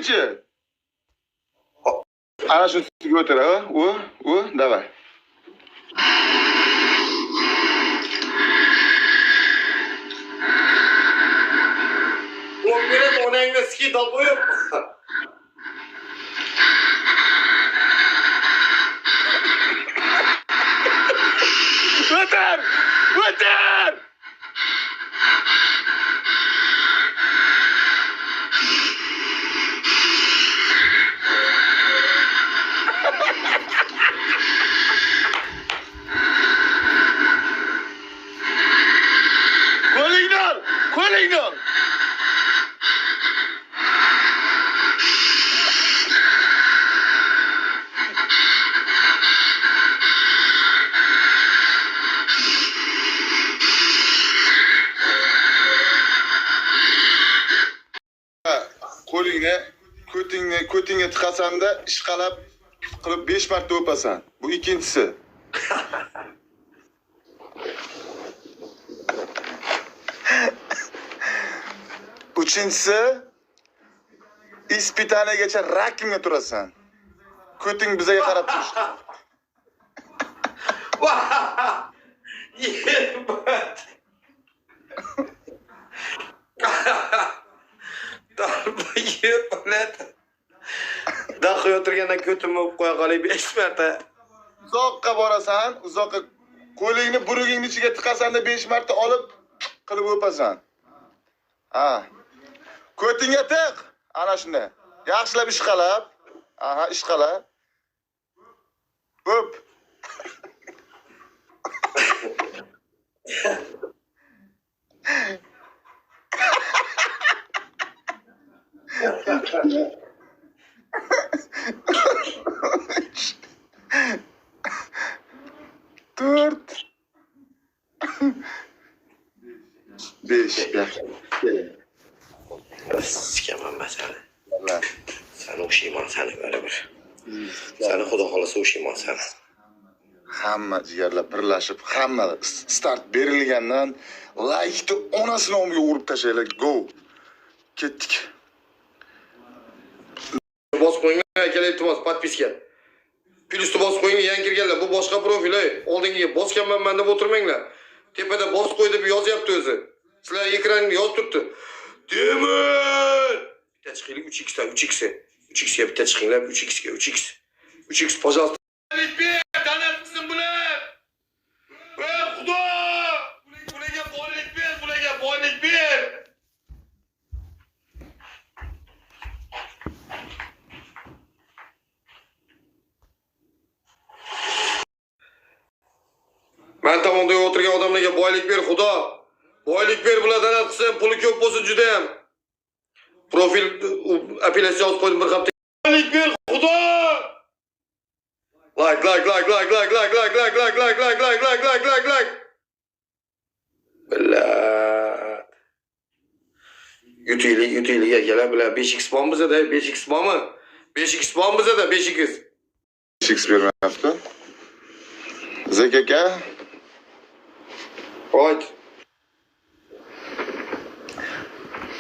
ikkinchi. Ana shu ustiga o'tir, давай. O'pmini onangni ski qo'yib. O'tir! O'tir! Qo'lingni ol! Qo'lingni ko'tingga tiqasan-da, ishqalab qilib 5 marta o'pasan. Bu ikkinchisi. Uchinchisi, ispitaniyagacha rakimga turasan. Ko'ting bizaga qarab turishdi. Yebat. Darba yebat. Daxi o'tirgandan ko'timni o'pib qo'ya qolib 5 marta. Uzoqqa borasan, uzoqqa qo'lingni burugingning ichiga tiqasan-da 5 marta olib qilib o'pasan. Ha. Ko'tingga tiq. Ana shunday. Yaxshilab ishqalab. Aha, ishqala. O'p. Dört. 5. Sikaman ben seni. Sen o'xshayman seni baribir. Seni xudo xolasa o'xshayman seni. Hamma jigarlar birlashib, hamma start berilgandan laykni onasini omiga urib tashlaylar. Go. Ketdik. Bos qo'yinglar, akalar iltimos podpiska. Plyusni bos qo'ying, yangi kirganlar. Bu boshqa profil, oldingiga bosganman men deb o'tirmanglar. Tepada bos qo'y deb yozyapti o'zi. Sizlar ekranni yozib turibdi. Demir! Bitta chiqinglar 3x dan 3x. 3x ga bitta chiqinglar 3x ga 3x. 3x, пожалуйста. Tanatsin bular. Ey Xudo! Bularga boylik ber, bularga boylik ber. Men tomonda o'tirgan odamlarga boylik ber, Xudo. Boylik ber, bulardan qilsin, puli ko'p bo'lsin juda ham. Profil apellyatsiya yozib qo'ydim bir hafta. Boylik ber, Xudo. Like. Billah. Yutiylik akalar bilan 5x bom bizada, 5x bommi? 5x bom bizada, 5x. 5x bermayapti. Zek aka. Voy.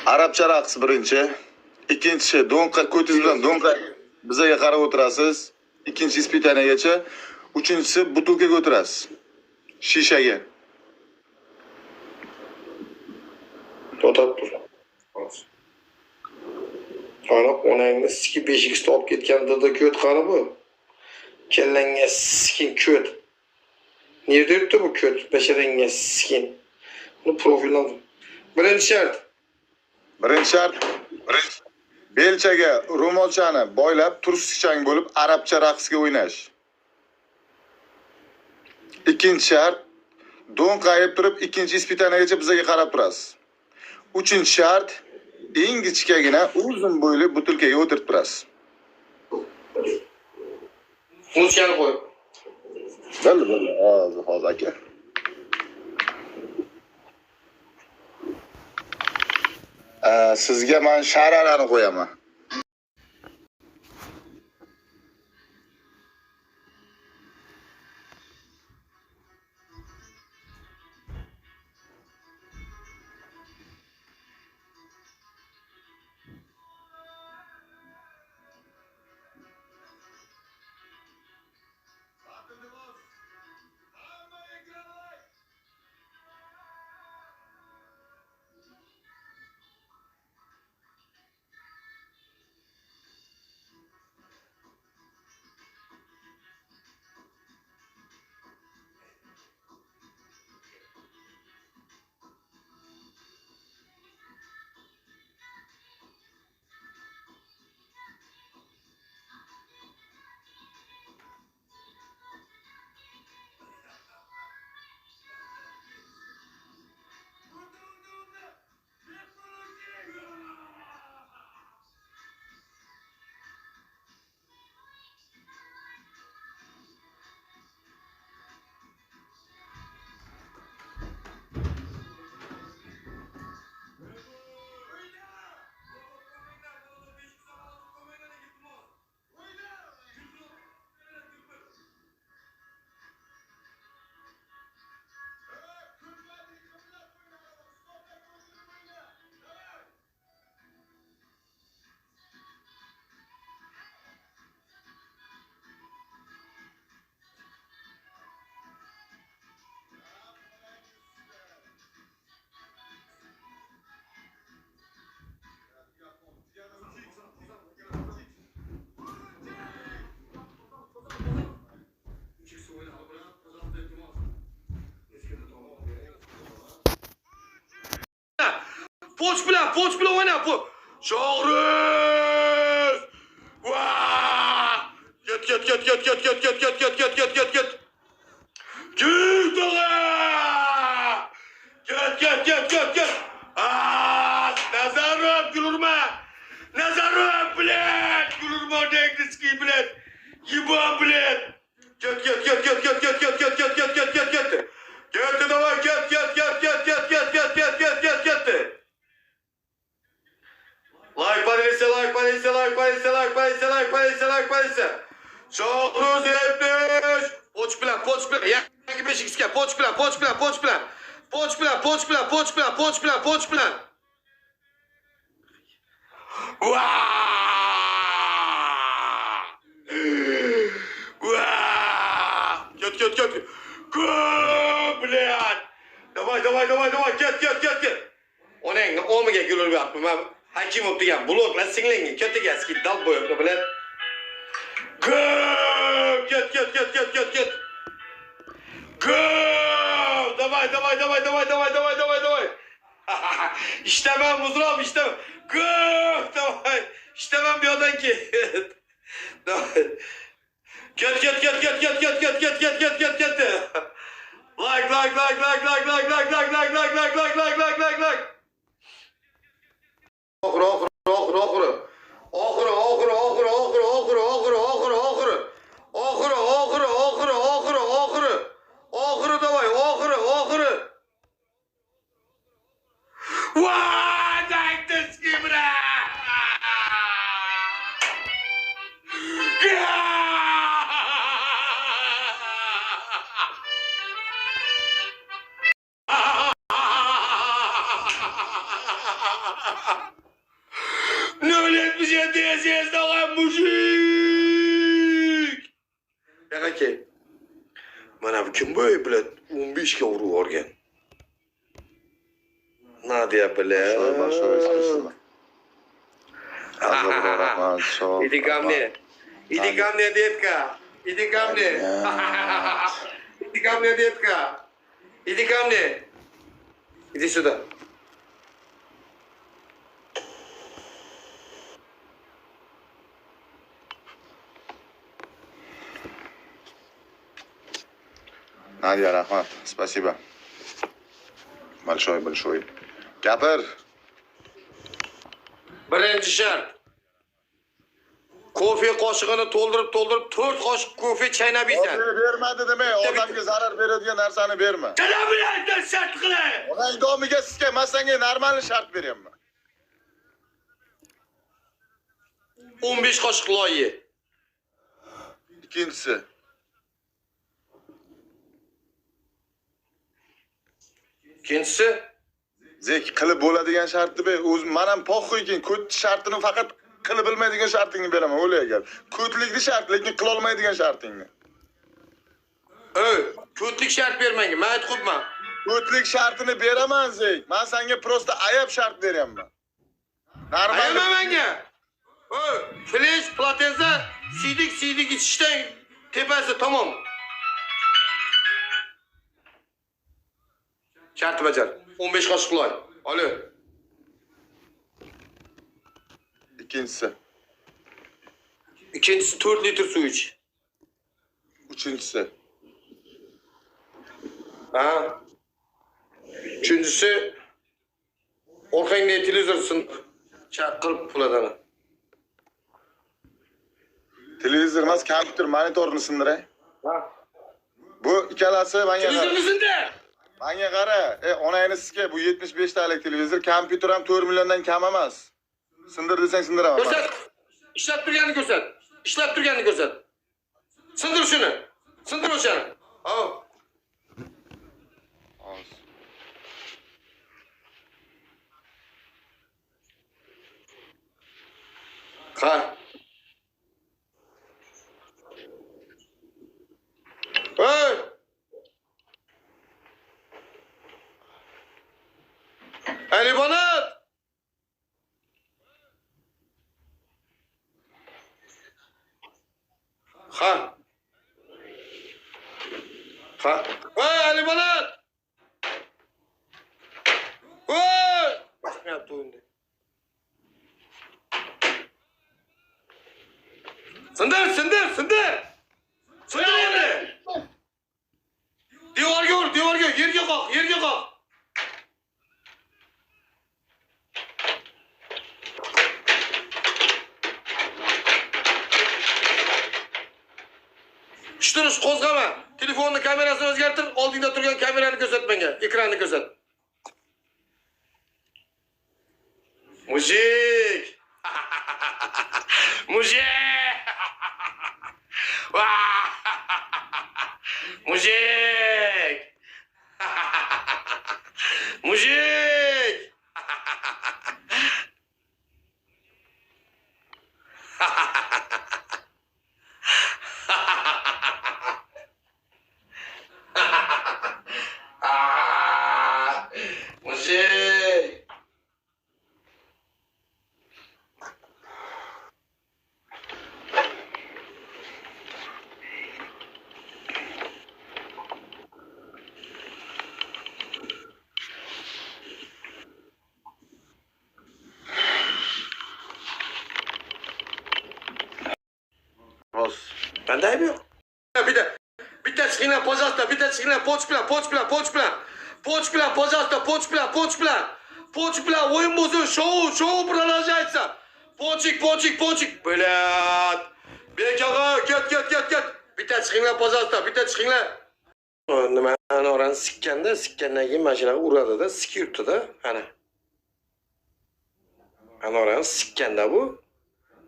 Arabcha raqs birinchi. Ikkinchi do'nqa ko'tingiz bilan do'nqa bizaga qarab o'tirasiz. Ikkinchi ispitaniyagacha. Uchinchisi butulkaga o'tirasiz. Shishaga. To'xtab tur. Ana onangni siki 5x olib ketganda ko't qani bu? Kellanga sikin ko't. Nerede yurtdi bu ko't? Basharangga sikin. Buni profildan. Birinchi shart. Belchaga ro'molchani boylab, tursichang bo'lib arabcha raqsga o'ynash. Ikkinchi shart, do'nqayib turib, ikkinchi ispitaniyagacha bizaga qarab turasiz. Uchinchi shart, eng kichkagina uzun bo'yli butulkaga o'tirib turasiz. Muzikani qo'y. Bildi. Hozir aka. Sizga men shararani qo'yaman. Poch bilan oyna. Sho'g'riz. Vaa! Ket. Git dağa! Get. Nazarov gülürme. Nazarov bilet. Gülürme dengizki bilet. Yiba bilet. Get. Get давай, get. Like palese. Sho'g'riz 70. Poch bilan. Yangi beshikka poch bilan. Get. Блядь. Давай. Get. Onang omiga gulib yotibman. Men Hakimov degan bloklar singlingi ketigaski dal bo'yibdi, bilan. Get. Давай. İştemem Muzrab, iştemem. Давай. İştemem bir yo'dan ket. Давай. Get. Like. Oxiri davay, oxiri. Vay, daytız kimra. Ne öğretmeyeceğim diyeceğiz daha mujik. Ya ki, bana bu kim böyle bilet 15 ga urib o'rgan. Nadia bilet. Большое. Иди ко мне. Детка. Иди ко мне, детка. Иди ко мне. Иди сюда. Надя, rahmat. Спасибо. Большое. Gapir. Birinchi shart. Kofe qoshig'ini to'ldirib 4 qoshiq kofe chaynab yeysan. Bermadi dema, odamga zarar beradigan narsani berma. Nima bilan shart qilay? Onang domiga sizga men senga normal shart beryapman. 15 qoshiq loyi. Ikkinchisi. Zek qilib bo'ladigan shartni ber. O'zim men ham poxxuykin, ko't shartini faqat qilib bilmaydigan shartingni beraman, o'ylaygan. Ko'tlikni shart, lekin qila olmaydigan shartingni. Ko'tlik shart bermang, men aytibman. Ko'tlik shartini beraman, Zek. Men senga prosta ayab shart beryapman. Normal. Ayama menga. Flash platenza siydik ichishdan tepasi tamom. Shart bajar. 15 qoshiq loy. Alo. Ikkinchisi. 4 litr suv ich. Uchinchisi. Uchinchisi orqangda televizor chaqirib puladan. Televizor emas, kompyuter monitorni sindiray. Bu ikkalasi menga Televizorni sindir. Menga qara, onangni sizga bu 75 talik televizor, kompyuter ham 4 milliondan kam emas. Sindir desang sindiraman. Ko'rsat. Ishlab turganini ko'rsat. Sindir shuni. Sindir o'shani. Ha. Hey! Ali Banat! Ha. Hey Ali Banat! Hey! Bak ne yaptı oyunda. Sindir. Sindir endi. Devorga ur, yerga qoq. Tush, qo'zg'ama. Telefonning kamerasini o'zgartir, oldingda turgan kamerani ko'rsat menga, ekranni ko'rsat. Mujik. Mujik. Mujik. Mujik. Mujik. Rost. Bende ayıp yok. Bir de çıkın pojasta, bir de çıkın poç plan, pojasta, poç plan, oyun bozuyor, şovu planlayacaksa. Poçik. Böyle. Bek ağa, get. Bir de çıkın pojasta, bir de çıkın. Nima oranı sikkandan keyin mashinaga uradi da, sik yurtdi da, ana. Ana oranı sikkanda bu.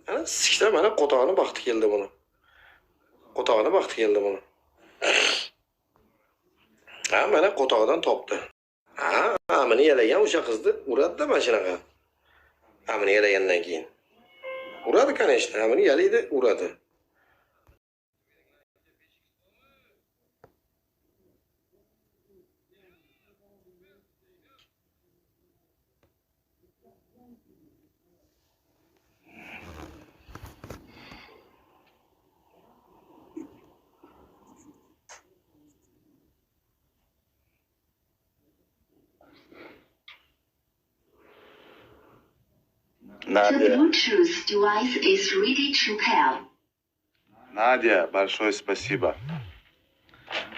Ana sikda mana qotog'ini baxti keldi buni. Ha, mana qotog'idan topdi. Ha, amini yalagan o'sha qizni uradi-da mashinaga. Amini yalagandan keyin. Uradi конечно, amini yalaydi, uradi. The Nadia. Bluetooth device is ready to pair. Nadia, большое спасибо.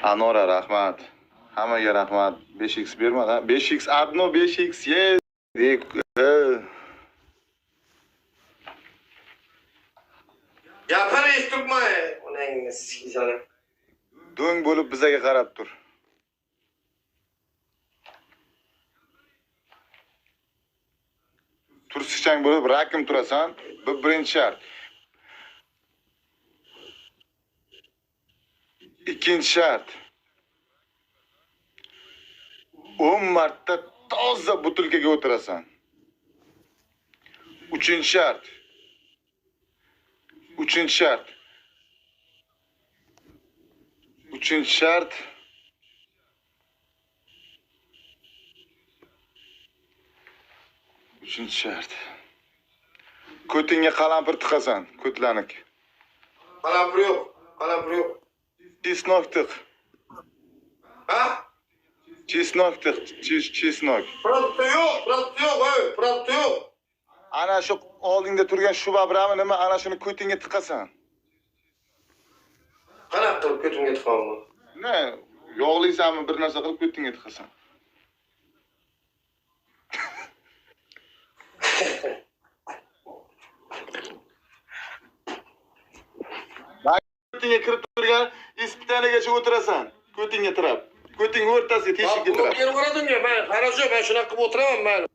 Anora, rahmat. Hammaga rahmat. 5x bermadi. 5x одно, 5x есть. Gapini eshitibman. Onangni sikizani. Do'ng bo'lib bizaga qarab tur. Tursichang bo'lib rakim turasan. Bu birinchi shart. Ikkinchi shart. 10 marta toza butilkaga o'tirasan. Uchinchi shart. Uchinchi shart. Ko'tingga qalampir tiqasan, ko'tlanik. Qalampir yo'q. Chesnok tiq. Ha? Chesnok tiq, chesnok. Продукты yo'q. Ana shu oldingda turgan shu babrami nima? Ana shuni ko'tingga tiqasan. Qanaqa qilib ko'timga tiqaman? Ne? Yog'laysanmi bir narsa qilib ko'tingga tiqasan. Ko'tingga kirib turgan ispitanigacha o'tirasan. Ko'tingga tirab. Ko'ting o'rtasiga teshikka tirab. Men qaradimga, men хорошо, men shunaqa qilib o'tiraman, mayli.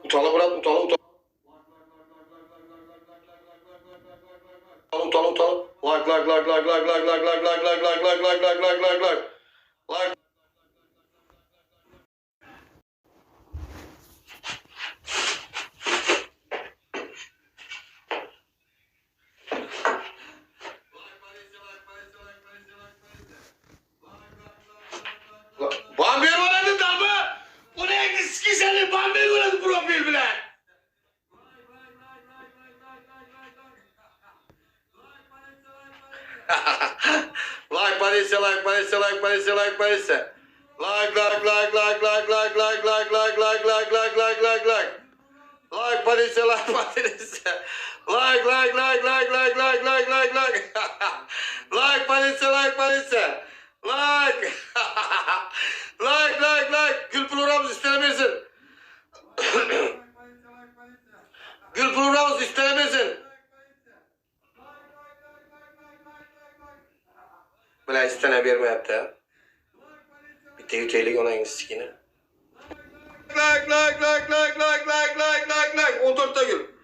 Utala, brat, utala. Like. Bambi oladi dalba. Uning skizali bambi oladi profil bilan. politsiya, like, politsiya, like, politsiya, like, politsiya. Like, like, like, like, like, like, like, like, like, like, like, like, like, like, like. Like, politsiya, like, politsiya. Like, like, like, like, like, like, like, like, like. Like, politsiya, like, politsiya. Like. Like, like, like. Gülpul uğramız istenemesin. Gülpul uğramız istenemesin. Bilen istene vermeyapti ha. Bitti üteylik ona İngilizcekini. Like, like, like, like, like, like, like, like, like. 14'te gül.